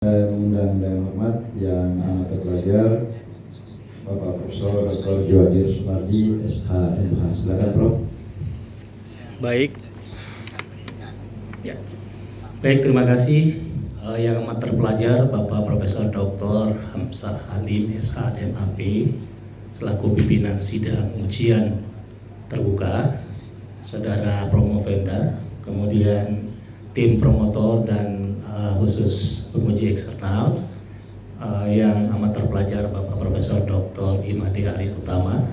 Saya mengundang dengan hormat yang amat terpelajar Bapak Profesor Dr. Djohadir Soemardi, SHMH. Silakan, Prof. Baik, ya. Baik, terima kasih yang amat terpelajar Bapak Profesor Dr. Hamzah Halim, SHMAP, selaku pimpinan sidang ujian terbuka, Saudara Promovenda, kemudian tim promotor dan khusus penguji eksternal yang amat terpelajar Bapak Profesor Dr. Imade Arif Utama,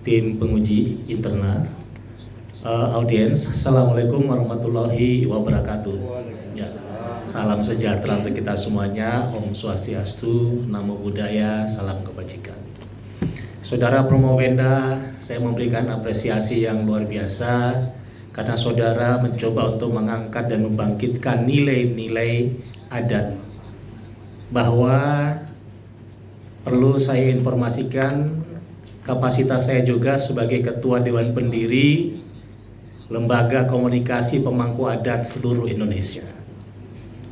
tim penguji internal, audiens, Assalamualaikum warahmatullahi wabarakatuh. Ya, salam sejahtera untuk kita semuanya. Om Swastiastu, Namo Buddhaya, salam kebajikan. Saudara Promovenda, saya memberikan apresiasi yang luar biasa karena saudara mencoba untuk mengangkat dan membangkitkan nilai-nilai adat. Bahwa perlu saya informasikan, kapasitas saya juga sebagai Ketua Dewan Pendiri Lembaga Komunikasi Pemangku Adat seluruh Indonesia.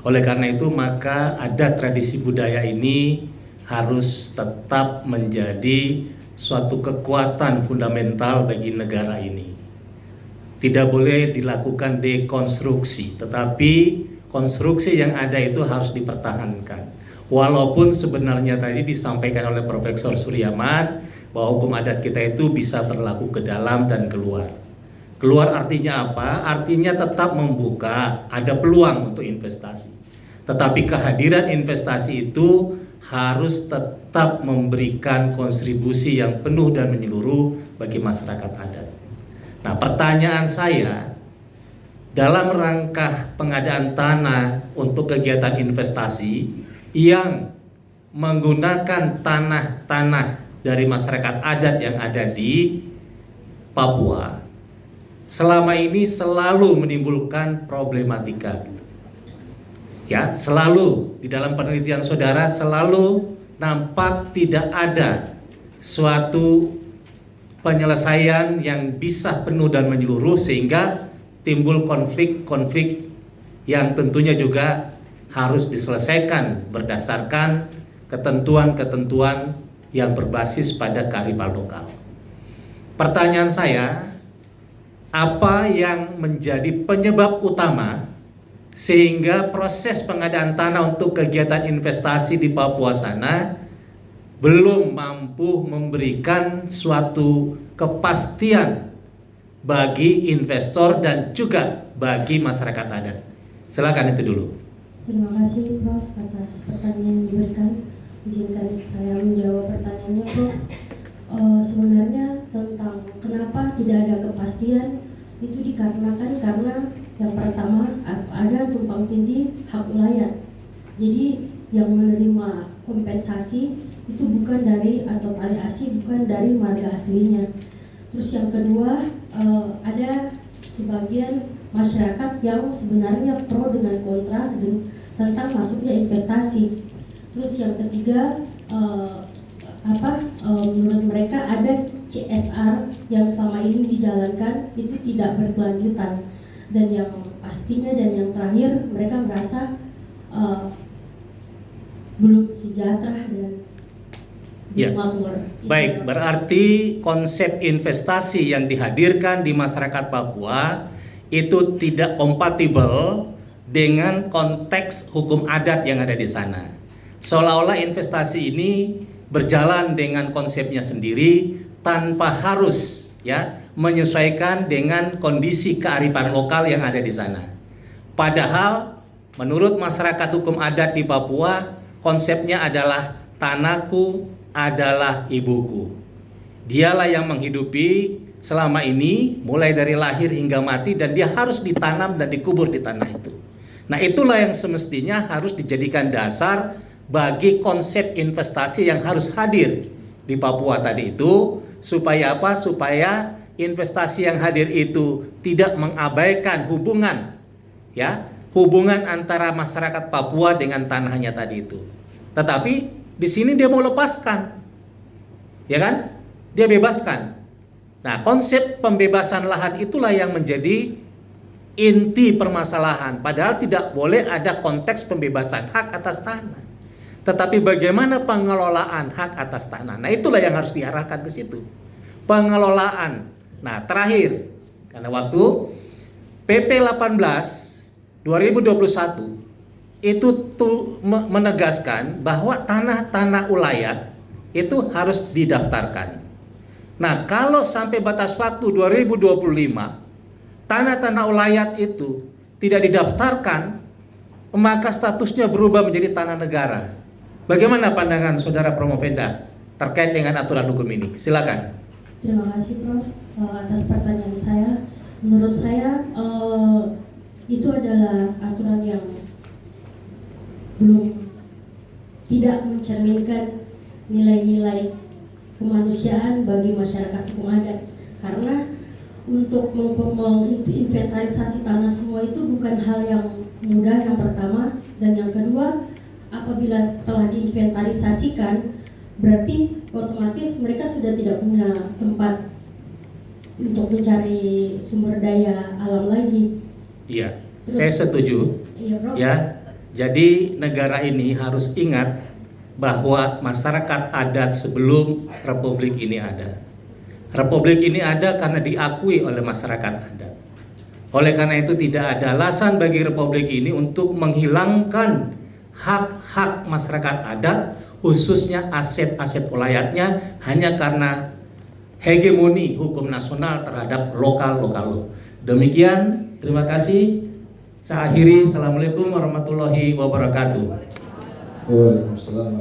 Oleh karena itu, maka adat tradisi budaya ini harus tetap menjadi suatu kekuatan fundamental bagi negara ini. Tidak boleh dilakukan dekonstruksi, tetapi konstruksi yang ada itu harus dipertahankan. Walaupun sebenarnya tadi disampaikan oleh Profesor Suryaman bahwa hukum adat kita itu bisa berlaku ke dalam dan keluar. Keluar artinya apa? Artinya tetap membuka, ada peluang untuk investasi. Tetapi kehadiran investasi itu harus tetap memberikan kontribusi yang penuh dan menyeluruh bagi masyarakat adat. Nah, pertanyaan saya, dalam rangka pengadaan tanah untuk kegiatan investasi yang menggunakan tanah-tanah dari masyarakat adat yang ada di Papua, selama ini selalu menimbulkan problematika. Ya, selalu di dalam penelitian saudara selalu nampak tidak ada suatu penyelesaian yang bisa penuh dan menyeluruh sehingga timbul konflik-konflik yang tentunya juga harus diselesaikan berdasarkan ketentuan-ketentuan yang berbasis pada kearifan lokal. Pertanyaan saya, apa yang menjadi penyebab utama sehingga proses pengadaan tanah untuk kegiatan investasi di Papua sana belum mampu memberikan suatu kepastian bagi investor dan juga bagi masyarakat adat? Silakan itu dulu. Terima kasih Prof atas pertanyaan yang diberikan. Izinkan saya menjawab pertanyaannya, Prof. Sebenarnya tentang kenapa tidak ada kepastian itu dikarenakan karena yang pertama ada tumpang tindih hak ulayat. Jadi yang menerima kompensasi itu bukan dari atau tali asli, bukan dari marga aslinya. Terus yang kedua, ada sebagian masyarakat yang sebenarnya pro dengan kontra tentang masuknya investasi. Terus yang ketiga, menurut mereka ada CSR yang selama ini dijalankan itu tidak berkelanjutan. Dan yang pastinya dan yang terakhir, mereka merasa belum sejahtera dan ya. Baik, berarti konsep investasi yang dihadirkan di masyarakat Papua itu tidak kompatibel dengan konteks hukum adat yang ada di sana. Seolah-olah investasi ini berjalan dengan konsepnya sendiri tanpa harus menyesuaikan dengan kondisi kearifan lokal yang ada di sana. Padahal menurut masyarakat hukum adat di Papua, konsepnya adalah tanahku adalah ibuku. Dialah yang menghidupi selama ini mulai dari lahir hingga mati dan dia harus ditanam dan dikubur di tanah itu. Nah, itulah yang semestinya harus dijadikan dasar bagi konsep investasi yang harus hadir di Papua tadi itu. Supaya apa? Supaya investasi yang hadir itu tidak mengabaikan hubungan hubungan antara masyarakat Papua dengan tanahnya tadi itu. Tetapi di sini dia mau lepaskan, dia bebaskan. Nah, konsep pembebasan lahan itulah yang menjadi inti permasalahan. Padahal tidak boleh ada konteks pembebasan hak atas tanah. Tetapi bagaimana pengelolaan hak atas tanah? Nah, itulah yang harus diarahkan ke situ. Pengelolaan. Nah, terakhir, karena waktu, PP 18 2021 itu menegaskan bahwa tanah-tanah ulayat itu harus didaftarkan. Nah, kalau sampai batas waktu 2025 tanah-tanah ulayat itu tidak didaftarkan, maka statusnya berubah menjadi tanah negara. Bagaimana pandangan Saudara Promopenda terkait dengan aturan hukum ini? Silakan. Terima kasih Prof atas pertanyaan saya. Menurut saya itu adalah aturan yang belum tidak mencerminkan nilai-nilai kemanusiaan bagi masyarakat hukum adat, karena untuk menginventarisasi tanah semua itu bukan hal yang mudah, yang pertama, dan yang kedua, apabila setelah diinventarisasikan berarti otomatis mereka sudah tidak punya tempat untuk mencari sumber daya alam lagi. Iya, saya setuju. Iya, Prof. Ya, jadi negara ini harus ingat bahwa masyarakat adat sebelum Republik ini ada. Republik ini ada karena diakui oleh masyarakat adat. Oleh karena itu tidak ada alasan bagi Republik ini untuk menghilangkan hak-hak masyarakat adat, khususnya aset-aset ulayatnya, hanya karena hegemoni hukum nasional terhadap lokal. Demikian, terima kasih. Saya akhiri. Assalamualaikum warahmatullahi wabarakatuh. Waalaikumsalam.